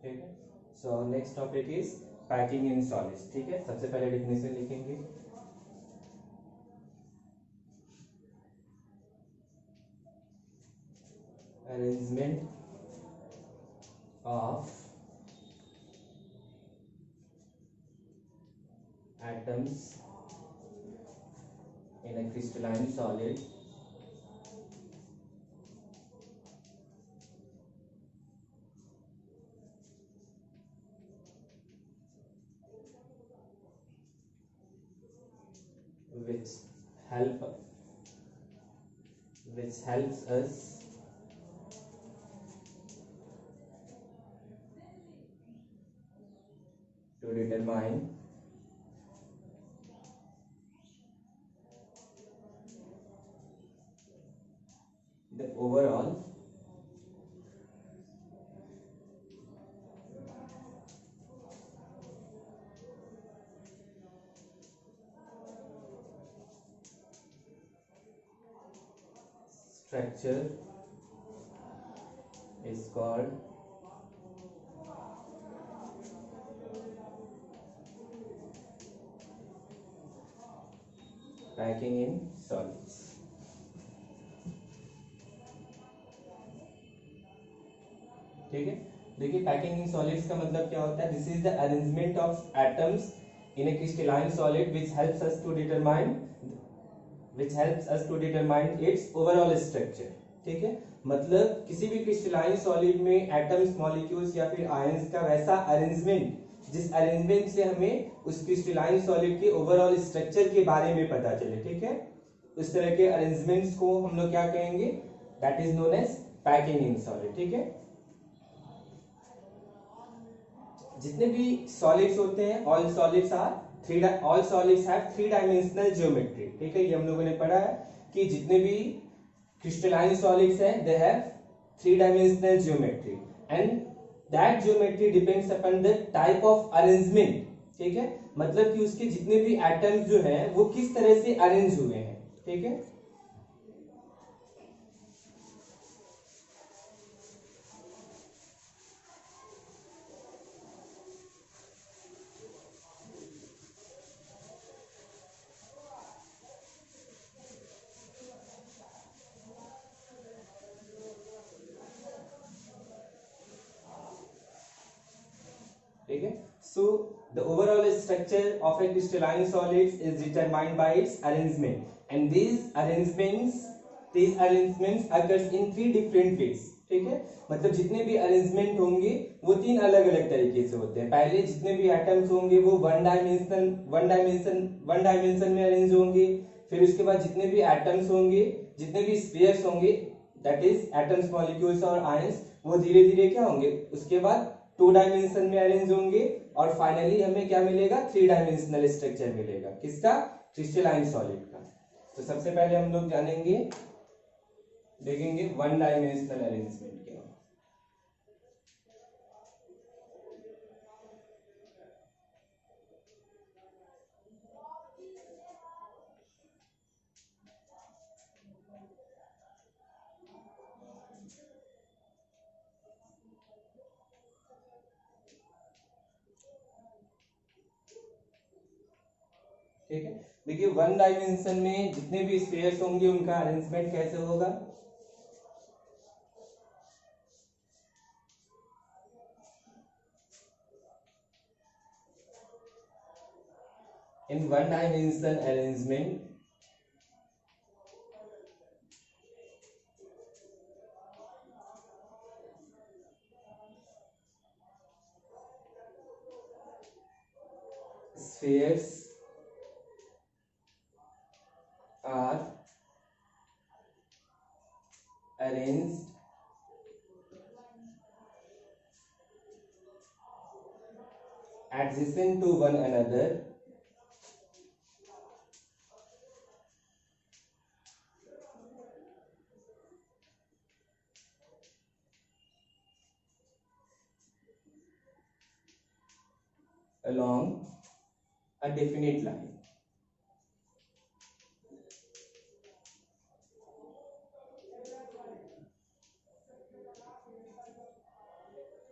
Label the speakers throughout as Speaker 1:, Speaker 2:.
Speaker 1: ठीक है। So next topic is packing in solids. ठीक है, सबसे पहले डेफिनेशन लिखेंगे। Arrangement of atoms in a crystalline solid which help which helps us to determine the overall structure is called packing in solids। ठीक है, देखिए पैकिंग इन सॉलिड्स का मतलब क्या होता है। This is the arrangement of atoms in a crystalline solid which helps us to determine its overall structure. ठीक है, मतलब किसी भी क्रिस्टलाइन सॉलिड में एटम्स, मॉलिक्यूल्स या फिर आयंस का वैसा अरेंजमेंट जिस अरेंजमेंट से हमें उस क्रिस्टलाइन सॉलिड के ओवरऑल स्ट्रक्चर के बारे में पता चले। ठीक है, उस तरह के अरेंजमेंट्स को हम लोग क्या कहेंगे, that is known as packing in solid. ठीक है, जितने भी सॉलिड्स होते हैं all solids have three dimensional geometry. ठीक है, ये हम लोगों ने पढ़ा है कि जितने भी क्रिस्टलाइन सॉलिड्स हैं they have three dimensional geometry and that geometry depends upon the type of arrangement. ठीक है, मतलब कि उसके जितने भी एटम्स जो हैं वो किस तरह से अरेंज हुए हैं। ठीक है, ठीक है। So the overall structure of A crystalline solids is determined by it's arrangement and these arrangements occurs in three different ways। ठीक है, मतलब जितने भी अरेंजमेंट होंगे वो तीन अलग अलग तरीके से होते हैं। पहले जितने भी एटम्स होंगे वो वन डायमेंशन में अरेंज होंगे। फिर उसके बाद जितने भी एटम्स होंगे, जितने भी स्फीयर्स होंगे, दैट इज एटम्स, मॉलिक्यूल्स और आयंस, वो धीरे धीरे क्या होंगे, उसके बाद टू डायमेंशन में अरेंज होंगे और फाइनली हमें क्या मिलेगा, थ्री डायमेंशनल स्ट्रक्चर मिलेगा। किसका, क्रिस्टलाइन सॉलिड का। तो सबसे पहले हम लोग जानेंगे, देखेंगे वन डायमेंशनल अरेंजमेंट क्या। ठीक है, देखिए वन डायमेंशन में जितने भी स्पेयर्स होंगे उनका अरेंजमेंट कैसे होगा। In one dimension arrangement spheres are arranged adjacent to one another along a definite line।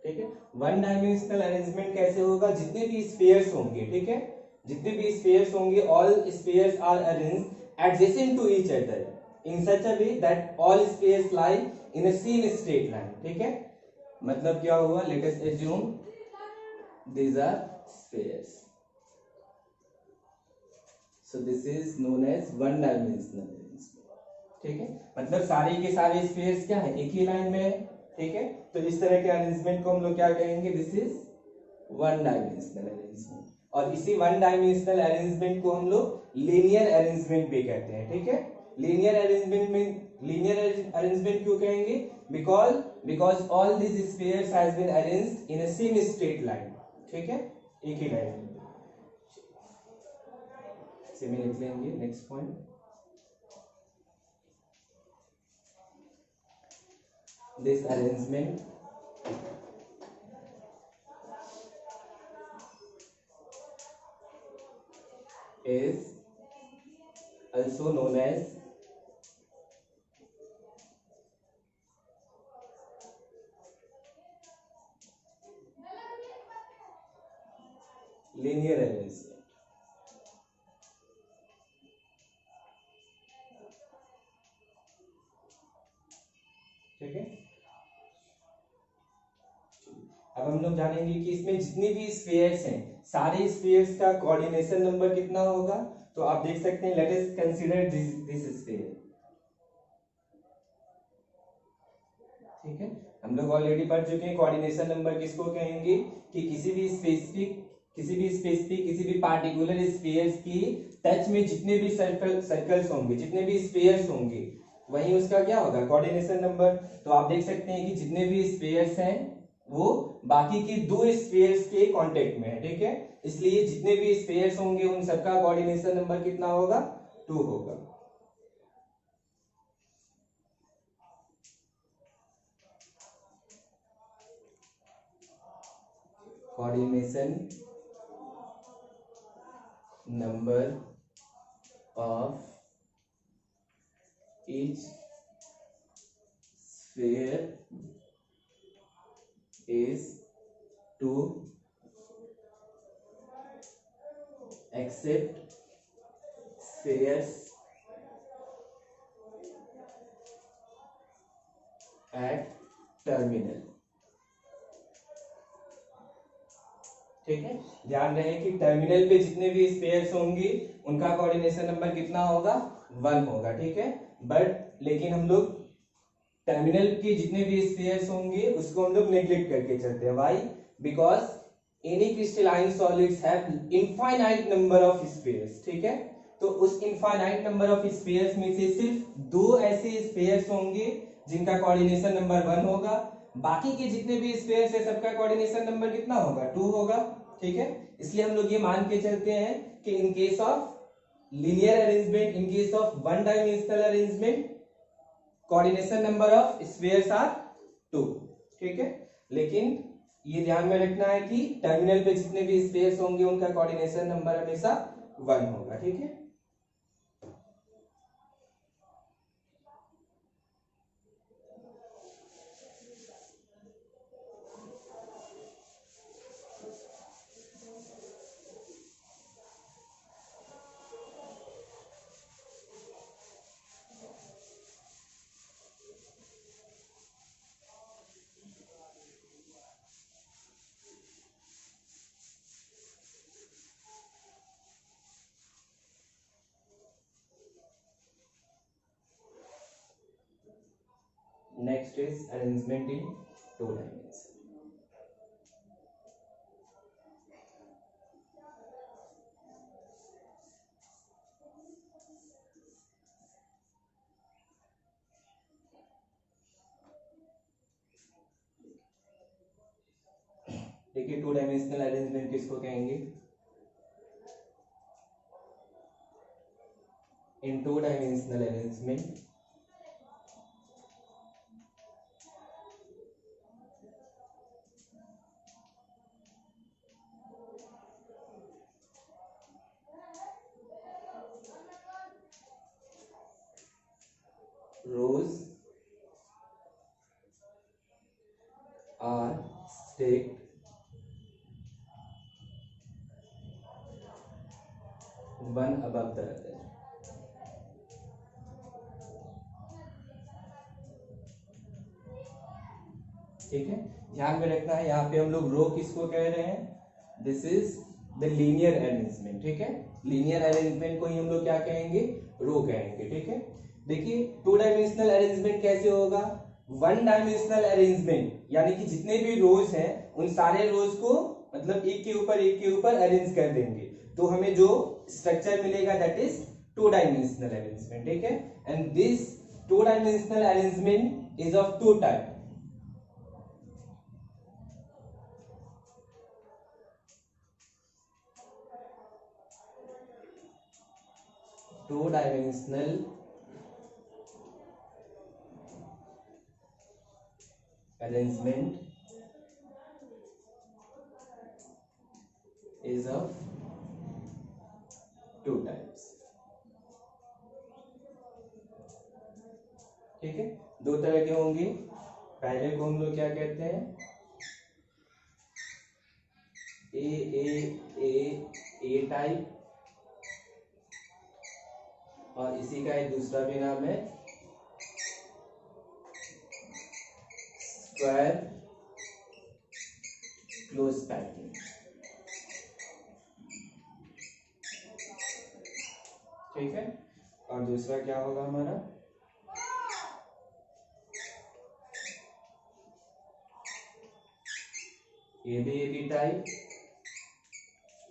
Speaker 1: ठीक है। वन डायमेंशनल अरेंजमेंट कैसे होगा, जितने भी स्फीयर्स होंगे, ठीक है, जितने भी स्फीयर्स होंगे, all spheres are arranged adjacent to each other in such a way that all spheres lie in a same straight line, ठीक है। मतलब क्या हुआ, let us assume these are spheres, so this is known as one dimensional arrangement, ठीक है। मतलब सारे के सारे स्फीयर्स क्या है, एक ही लाइन में है, ठीक है। तो इस तरह के अरेंजमेंट को हम लोग क्या कहेंगे, this is one dimensional arrangement. और इसी वन डायमेंशनल अरेंजमेंट को हम लोग लीनियर अरेंजमेंट भी कहते हैं, ठीक है। लीनियर अरेंजमेंट में लीनियर अरेंजमेंट क्यों कहेंगे, because all this spheres has been arranged in a same straight line, ठीक है, एक ही लाइन में। से में लिख लेंगे next point, this arrangement is also known as linear arrangement, ठीक है। अब हम लोग जानेंगे कि इसमें जितने भी स्फीयर्स हैं, सारे स्फीयर्स का कोऑर्डिनेशन नंबर कितना होगा। तो आप देख सकते हैं, let us consider this sphere, ठीक है। हम लोग ऑलरेडी पढ़ चुके हैं कोऑर्डिनेशन नंबर किसको कहेंगे, कि किसी भी स्पेसिफिक किसी भी पार्टिकुलर स्फीयर्स की टच में जितने भी सर्कल्स होंगे, जितने भी स्फीयर्स होंगे, वही उसका क्या होगा, कोऑर्डिनेशन नंबर। तो आप देख सकते हैं कि जितने भी स्फीयर्स हैं वो बाकी की दो स्फीयर्स के कांटेक्ट में है, ठीक है। इसलिए जितने भी स्फीयर्स होंगे उन सबका कोऑर्डिनेशन नंबर कितना होगा, 2 होगा। Coordination number of each sphere is 2 except spheres at terminal, ठीक है। ध्यान रहे कि टर्मिनल पे जितने भी स्फीयर्स होंगे उनका कोऑर्डिनेशन नंबर कितना होगा, 1 होगा, ठीक है। बट लेकिन हम लोग टर्मिनल के जितने भी स्फीयर्स होंगे उसको हम लोग नेग्लेक्ट करके चलते हैं, why, because any crystalline solids have infinite number of spheres, ठीक है। तो उस इनफाइनाइट नंबर ऑफ स्फीयर्स में से सिर्फ 2 ऐसे स्फीयर्स होंगे जिनका कोऑर्डिनेशन नंबर 1 होगा, बाकी के जितने भी स्फीयर्स है सबका कोऑर्डिनेशन नंबर कितना होगा, 2 होगा, ठीक है। इसलिए हम लोग ये मान के चलते हैं कि in case of linear arrangement, in case of one dimensional arrangement, coordination number of spheres are 2, ठीक है। लेकिन ये ध्यान में रखना है कि टर्मिनल पे जितने भी स्फीयर्स होंगे उनका कोऑर्डिनेशन नंबर हमेशा 1 होगा, ठीक है। Next is arrangement in 2 dimensions. देखिए 2 डायमेंशनल अरेंजमेंट किसको कहेंगे, इन 2 dimensional arrangement rows are state one above the other। ठीक है, ध्यान में रखना है, यहाँ पे हम लोग रो किसको कह रहे हैं, this is the linear arrangement. ठीक है, लीनियर अरेंजमेंट को ही हम लोग क्या कहेंगे, रो कहेंगे। ठीक है, देखिए टू डायमेंशनल अरेंजमेंट कैसे होगा, वन डायमेंशनल अरेंजमेंट यानी कि जितने भी रोज हैं उन सारे रोज को मतलब एक के ऊपर अरेंज कर देंगे, तो हमें जो स्ट्रक्चर मिलेगा that is two dimensional arrangement. ठीक है, and this two dimensional arrangement is of two type. Two dimensional arrangement is of two types। ठीक है, दो तरह के होंगे, पहले को हम लोग क्या कहते हैं, ए टाइप, और इसी का एक दूसरा भी नाम है स्क्वायर क्लोज पैकिंग। ठीक है, और दूसरा क्या होगा हमारा, ये भी ए बी टाइप,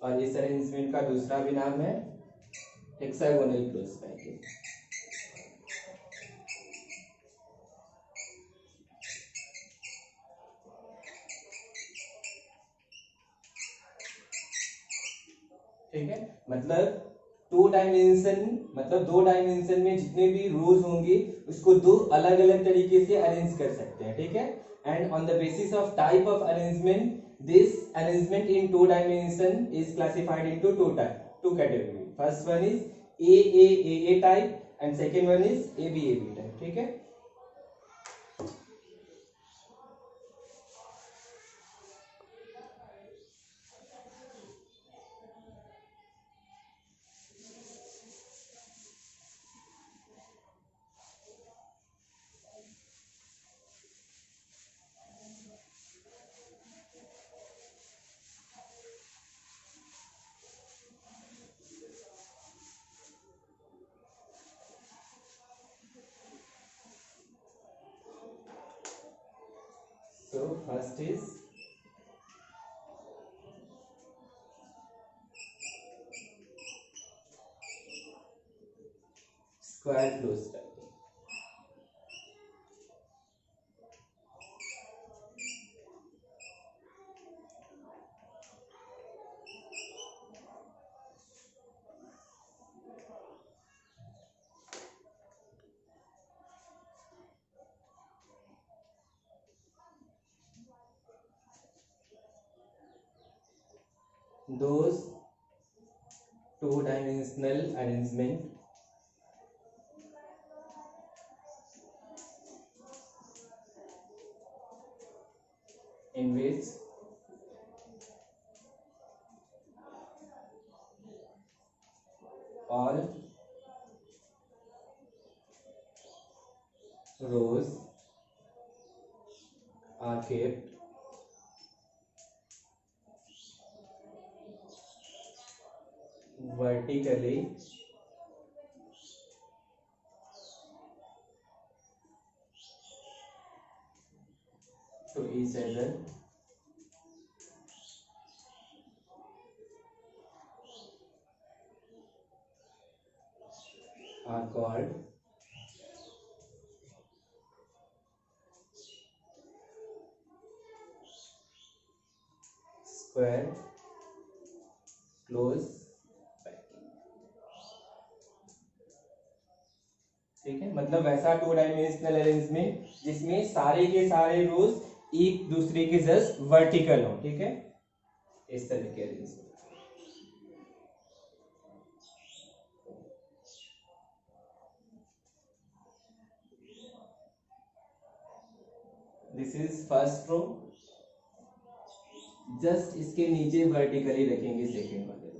Speaker 1: और इस अरेंजमेंट का दूसरा भी नाम है हेक्सागोनल क्लोज पैकिंग। ठीक है, मतलब टू डायमेंशन मतलब दो डायमेंशन में जितने भी रोज होंगे उसको दो अलग अलग तरीके से अरेंज कर सकते हैं। ठीक है, and on the basis of type of arrangement this arrangement in two dimension is classified into two category. First one is A type and second one is A B type. ठीक है, so first is square close packing. those two-dimensional arrangement in which all rows are kept vertically to each other are called square close packing. ठीक है, मतलब वैसा to dimensional arrangement जिसमें सारे के सारे रोज एक दूसरे के जस्ट वर्टिकल हो। ठीक है, इस तरह के arrangement. This is first row just इसके नीचे वर्टिकली रखेंगे सेकेंड वाले रो।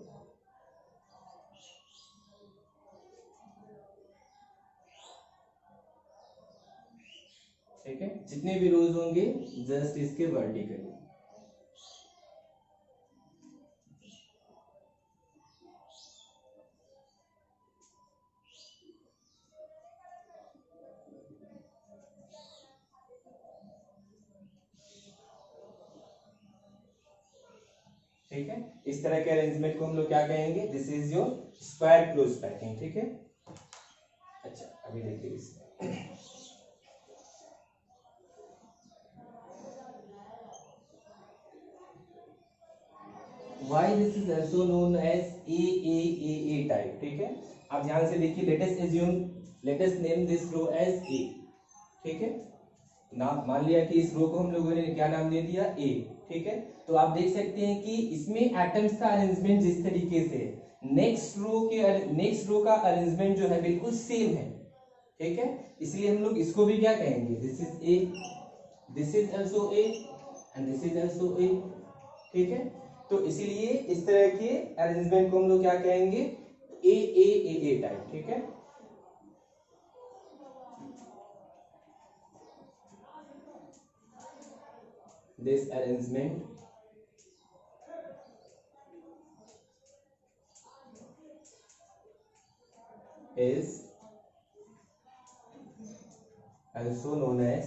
Speaker 1: ठीक है, जितने भी रोज होंगे जस्ट इसके वर्टिकली। ठीक है, इस तरह के अरेंजमेंट को हम लोग क्या कहेंगे, this is your square close packing. ठीक है, अच्छा अभी देखिए इसमें why this is also known as AAAA type। ठीक है, आप ध्यान से देखिए, let us name this row as A। ठीक है, नाम मान लिया कि इस रो को हम लोगों ने क्या नाम दे दिया, A। ठीक है, तो आप देख सकते हैं कि इसमें एटम्स का अरेंजमेंट जिस तरीके से नेक्स्ट रो का अरेंजमेंट जो है बिल्कुल सेम है। ठीक है, इसलिए हम लोग इसको भी क्या कहेंगे, this is A, this is also A and this is also A। ठीक है, तो इसीलिए इस तरह के अरेंजमेंट को हम लोग क्या कहेंगे, AAAA टाइप। ठीक है, this arrangement is also known as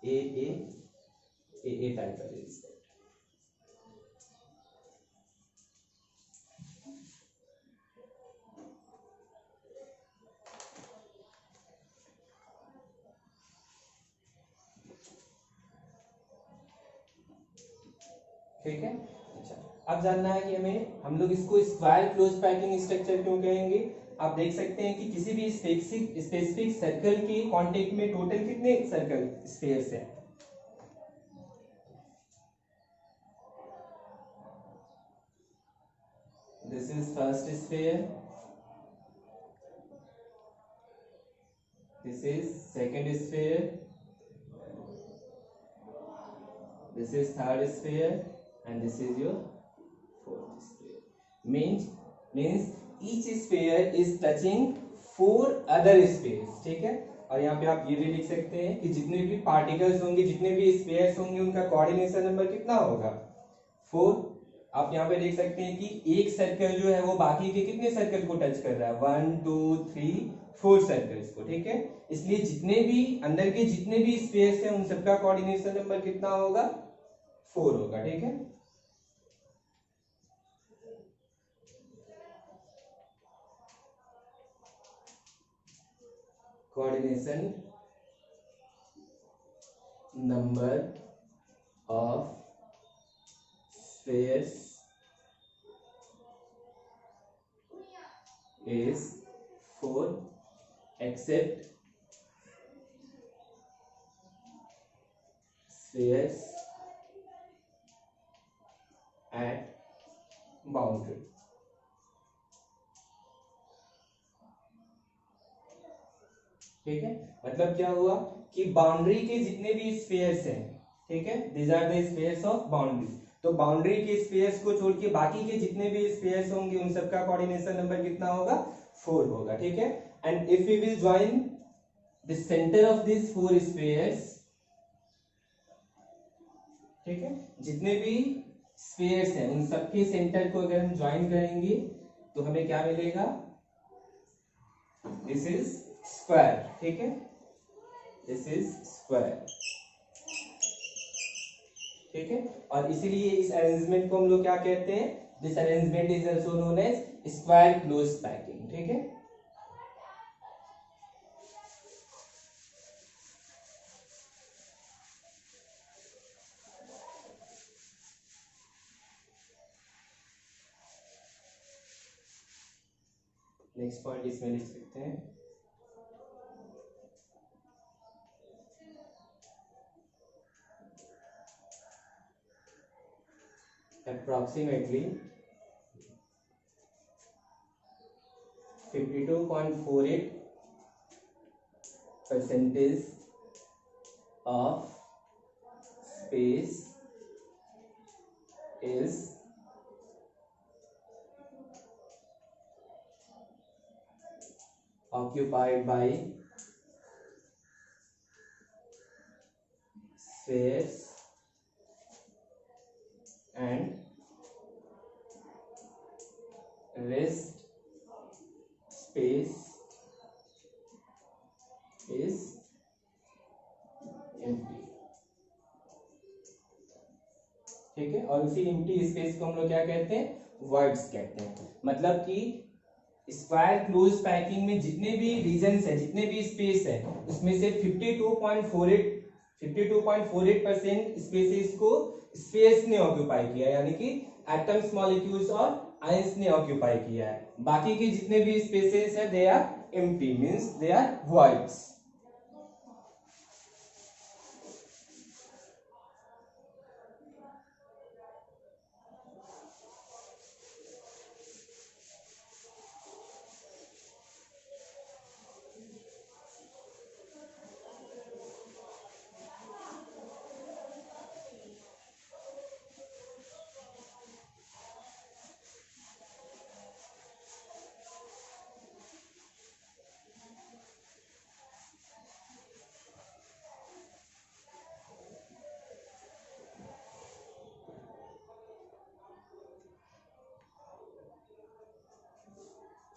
Speaker 1: AAAA type arrangement। ठीक है, अच्छा अब जानना है कि हम लोग इसको स्क्वायर क्लोज पैकिंग स्ट्रक्चर क्यों कहेंगे। आप देख सकते हैं कि किसी भी स्पेसिफिक सर्कल के कांटेक्ट में टोटल कितने सर्कल स्फीयर्स हैं। This is first sphere, this is second sphere, this is third sphere and this is your fourth sphere। means each sphere is touching four other spheres। ठीक है, और यहाँ पे आप ये भी लिख सकते हैं कि जितने भी पार्टिकल्स होंगे, जितने भी स्फीयर्स होंगे, उनका कोऑर्डिनेशन नंबर कितना होगा, 4। आप यहाँ पे देख सकते हैं कि एक सर्कल जो है वो बाकी के कितने सर्कल को टच कर रहा है, 1 2 3 4 सर्कल्स को। ठीक है, इसलिए जितने भी अंदर के जितने भी स्पेस है उन सबका कोऑर्डिनेशन नंबर कितना होगा, 4 होगा। ठीक है, coordination number of spheres is 4 except spheres at boundary। ठीक है, मतलब क्या हुआ कि बाउंड्री के जितने भी स्फीयर्स हैं, ठीक है, these are the spheres of boundary. तो बाउंड्री के स्फीयर्स को छोड़ के बाकी के जितने भी स्फीयर्स होंगे उन सबका कोऑर्डिनेशन नंबर कितना होगा, 4 होगा। ठीक है, and if we will join the centre of this 4 spheres, ठीक है, जितने भी स्फीयर्स हैं उन सबके सेंटर को अगर हम ज्वाइन करेंगे तो हमें क्या मिलेगा, दिस इज स्क्वायर। ठीक है, दिस इज स्क्वायर। ठीक है, और इसीलिए इस अरेंजमेंट को हम लोग क्या कहते हैं, this arrangement is also known as square close packing. ठीक है, नेक्स्ट पॉइंट इसमें लिख सकते हैं, approximately 52.48 percentage of space is occupied by spheres and rest space is empty। ठीक है, और उसी एम्प्टी स्पेस को हम लोग क्या कहते हैं, वर्ड्स कहते हैं। मतलब कि स्क्वायर क्लोज पैकिंग में जितने भी रीजन्स है, जितने भी स्पेस है, उसमें से 52.48% स्पेसेस को स्पेस ने ऑक्यूपाई किया, यानी कि एटम्स, मॉलिक्यूल्स और आयंस ने ऑक्यूपाई किया है। बाकी के जितने भी स्पेसेस है they are empty, means they are voids.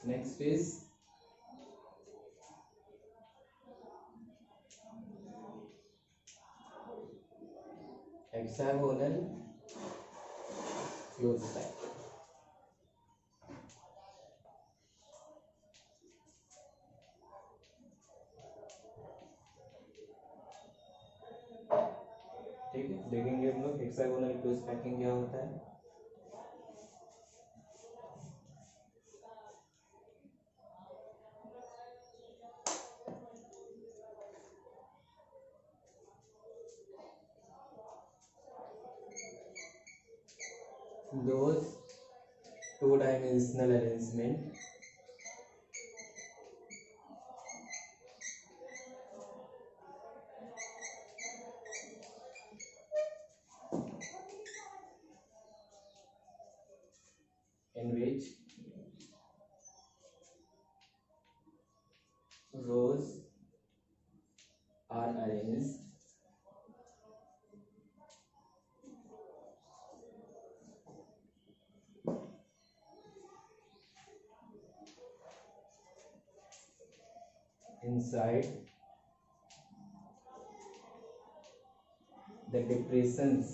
Speaker 1: Next is hexagonal closed pack। ठीक है, देखेंगे हम लोग हेक्सागोनल क्लोज पैकिंग क्या होता है। Those two-dimensional arrangement in which rows are arranged inside the depressions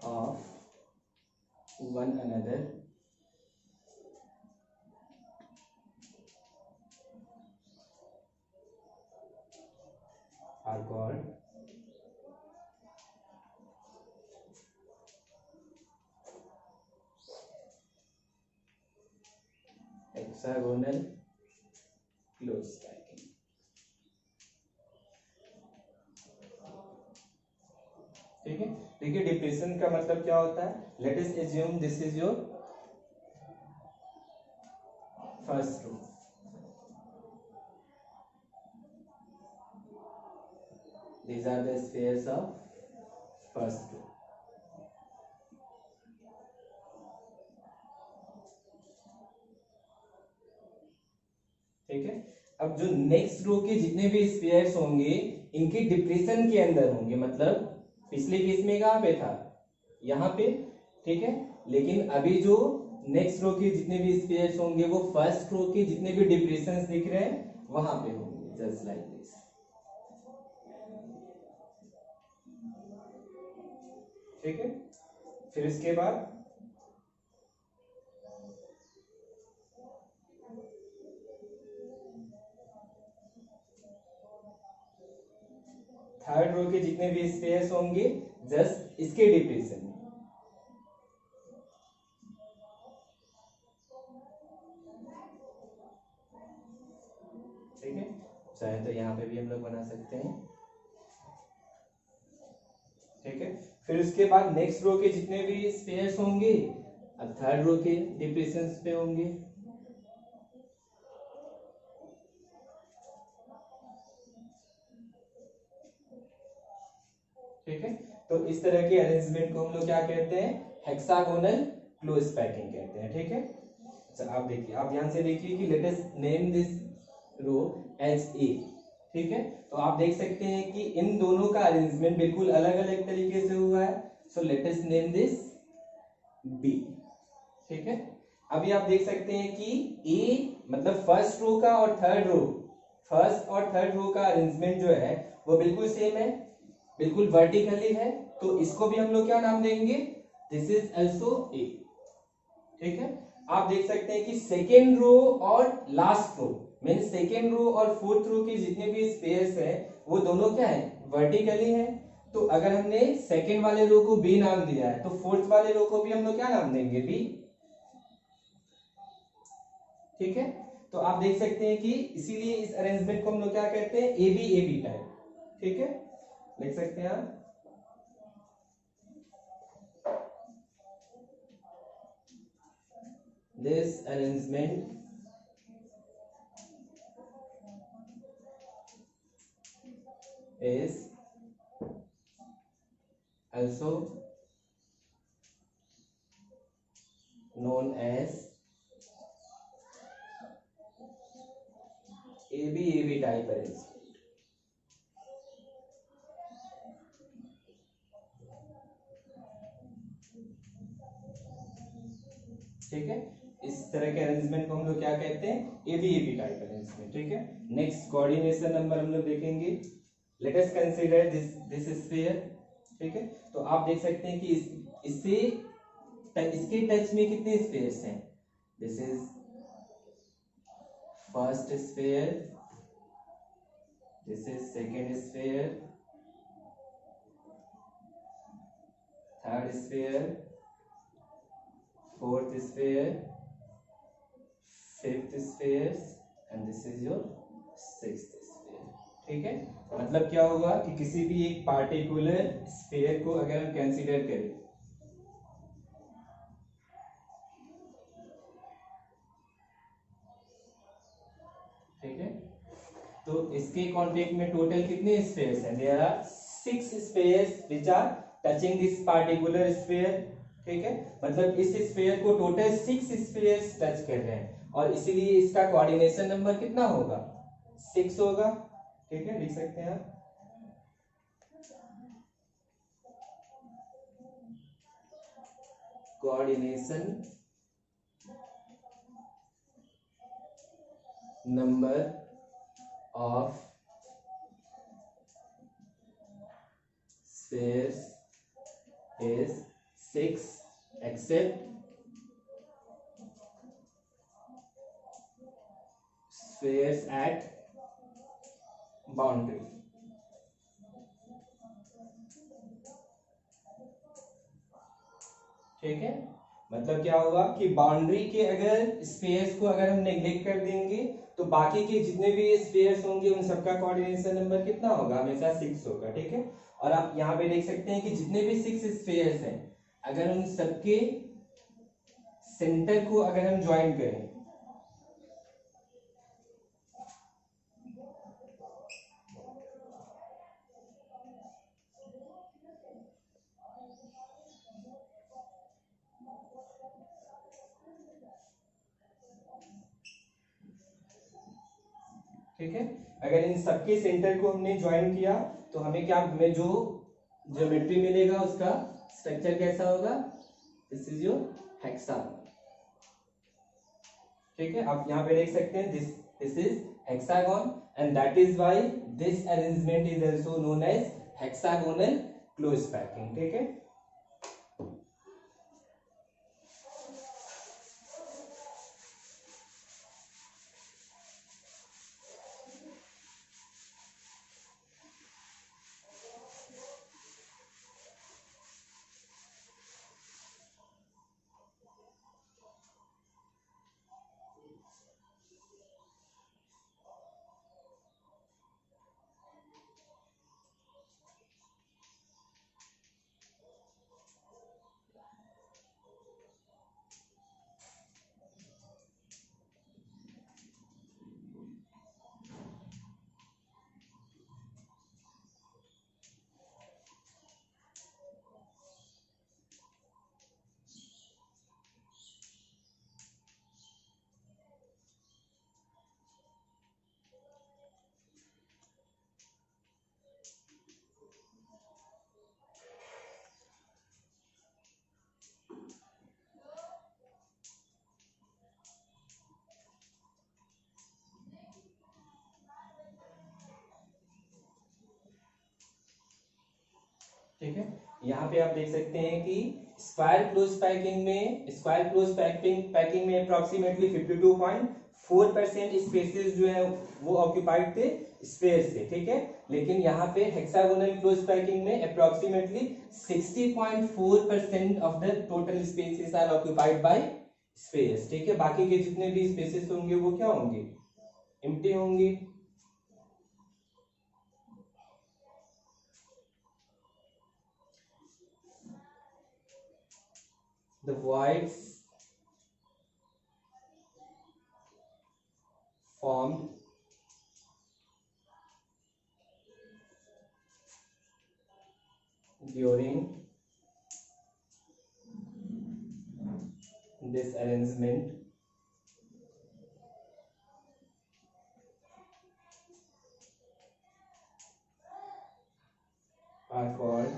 Speaker 1: of one another are called hexagonal close packing। ठीक है, देखिए डिप्रेशन का मतलब क्या होता है। Let us assume this is your first row, these are the spheres of first row। ठीक है, अब जो नेक्स्ट रो के जितने भी स्पेयर्स होंगे इनके डिप्रेशन के अंदर होंगे। मतलब पिछले केस में कहां पे था, यहाँ पे। ठीक है, लेकिन अभी जो नेक्स्ट रो के जितने भी स्पेयर्स होंगे वो फर्स्ट रो के जितने भी डिप्रेशंस दिख रहे हैं वहां पे होंगे, जस्ट लाइक दिस। ठीक है, फिर इसके बाद थर्ड रो के जितने भी स्पेयर्स होंगे जस्ट इसके डिप्रेशन में। ठीक है, चाहे तो यहाँ पे भी हम लोग बना सकते हैं। ठीक है, फिर उसके बाद नेक्स्ट रो के जितने भी स्पेयर्स होंगे अब थर्ड रो के डिप्रेशन पे होंगे, ठीक है। तो इस तरह के अरेंजमेंट को हम लोग क्या कहते हैं, हेक्सागोनल क्लोज पैकिंग कहते हैं, ठीक है। अच्छा आप देखिए, आप ध्यान से देखिए कि let us name this row as A, ठीक है। तो आप देख सकते हैं कि इन दोनों का अरेंजमेंट बिल्कुल अलग अलग तरीके से हुआ है, so let us name this B, ठीक है। अभी आप देख सकते हैं कि ए मतलब फर्स्ट रो का और थर्ड रो, फर्स्ट और थर्ड रो का अरेंजमेंट जो है वो बिल्कुल सेम है, बिल्कुल वर्टिकली है, तो इसको भी हम लोग क्या नाम देंगे, दिस इज ऑल्सो ए, ठीक है। आप देख सकते हैं कि सेकेंड रो और last row mean second row और फोर्थ रो के जितने भी स्पेस है वो दोनों क्या है, वर्टिकली है। तो अगर हमने सेकेंड वाले रो को बी नाम दिया है तो फोर्थ वाले रो को भी हम लोग क्या नाम देंगे, बी, ठीक है। तो आप देख सकते हैं कि इसीलिए इस अरेंजमेंट को हम लोग क्या कहते हैं, ए बी टाइप, ठीक है, देख सकते हैं आप। This arrangement is also known as AB type arrangement, ठीक है। इस तरह के अरेंजमेंट को हम लोग क्या कहते हैं, AB टाइप अरेंजमेंट, ठीक है। नेक्स्ट कोऑर्डिनेशन नंबर हम लोग देखेंगे, let us consider this sphere, ठीक है। तो आप देख सकते हैं कि इससे इसके टच में कितने स्फीयर्स हैं, this is first sphere, this is second sphere, third sphere, fourth sphere, fifth sphere and this is your sixth sphere, ठीक है। मतलब क्या होगा कि किसी भी एक पार्टिकुलर स्फीयर को अगर हम कंसीडर करें, ठीक है, तो इसके कॉन्टेक्ट में टोटल कितने स्फीयर्स हैं, there are 6 spheres which are touching this particular sphere, ठीक है। मतलब इस स्फीयर को टोटल 6 स्फीयर्स टच कर रहे हैं और इसीलिए इसका कोऑर्डिनेशन नंबर कितना होगा, 6 होगा, ठीक है, लिख सकते हैं आप। Coordination number of spheres is 6 except spheres at boundary, ठीक है। मतलब क्या होगा कि बाउंड्री के अगर स्पेयर्स को अगर हम नेग्लेक्ट कर देंगे तो बाकी के जितने भी स्पेयर्स होंगे उन सबका कोऑर्डिनेशन नंबर कितना होगा, हमेशा 6 होगा, ठीक है। और आप यहाँ पे देख सकते हैं कि जितने भी 6 स्पेयर्स हैं अगर उन सबके सेंटर को अगर हम ज्वाइन करें, ठीक है, अगर इन सबके सेंटर को हमने ज्वाइन किया तो हमें क्या, हमें जो ज्योमेट्री मिलेगा उसका स्ट्रक्चर कैसा होगा, दिस इज योर हेक्सागन, ठीक है। आप यहाँ पे देख सकते हैं this is hexagon and that is why this arrangement is also known as hexagonal close packing, ठीक है। ठीक है। यहाँ पे आप देख सकते हैं कि स्क्वायर क्लोज पैकिंग में अप्रोक्सीमेटली 52.4% स्पेसेस जो है वो ऑक्यूपाइड थे स्फेयर से, ठीक है। लेकिन यहाँ पे हेक्सागोनल क्लोज पैकिंग में approximately 60.4% of the total spaces are occupied by spheres, ठीक है। बाकी के जितने भी स्पेसेस होंगे वो क्या होंगे, एम्प्टी होंगे। The voids formed during this arrangement are called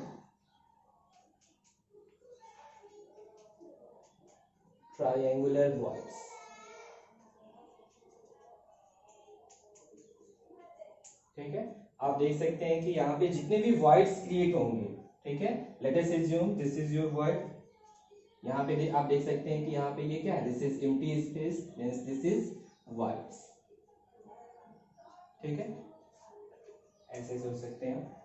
Speaker 1: triangular voids, ठीक है। आप देख सकते हैं कि यहाँ पे जितने भी voids क्रिएट होंगे, ठीक है, let us assume this is your void। यहाँ पे आप देख सकते हैं कि यहाँ पे ये क्या है, this is empty space, means this is voids, ठीक है। ऐसे सोच सकते हैं।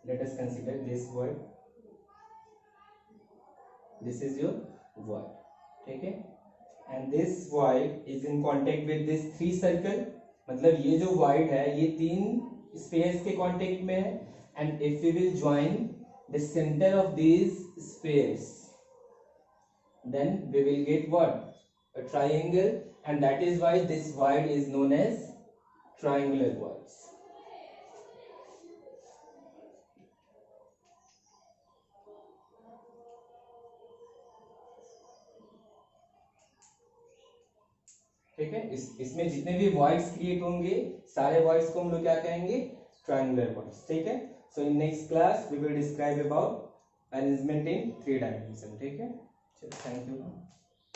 Speaker 1: Let us consider this void, this is your void, ठीक है। And this void is in contact with this 3 circle, मतलब ये जो void है ये 3 स्पेयर्स के कांटेक्ट में है। And if we will join the centre of these spheres then we will get what, a triangle, and that is why this void is known as triangular voids, ठीक है। इसमें जितने भी voids क्रिएट होंगे सारे voids को हम लोग क्या कहेंगे, triangular voids, ठीक है। So in next class we will describe about arrangement in 3 dimension, ठीक है। चलो, थैंक यू।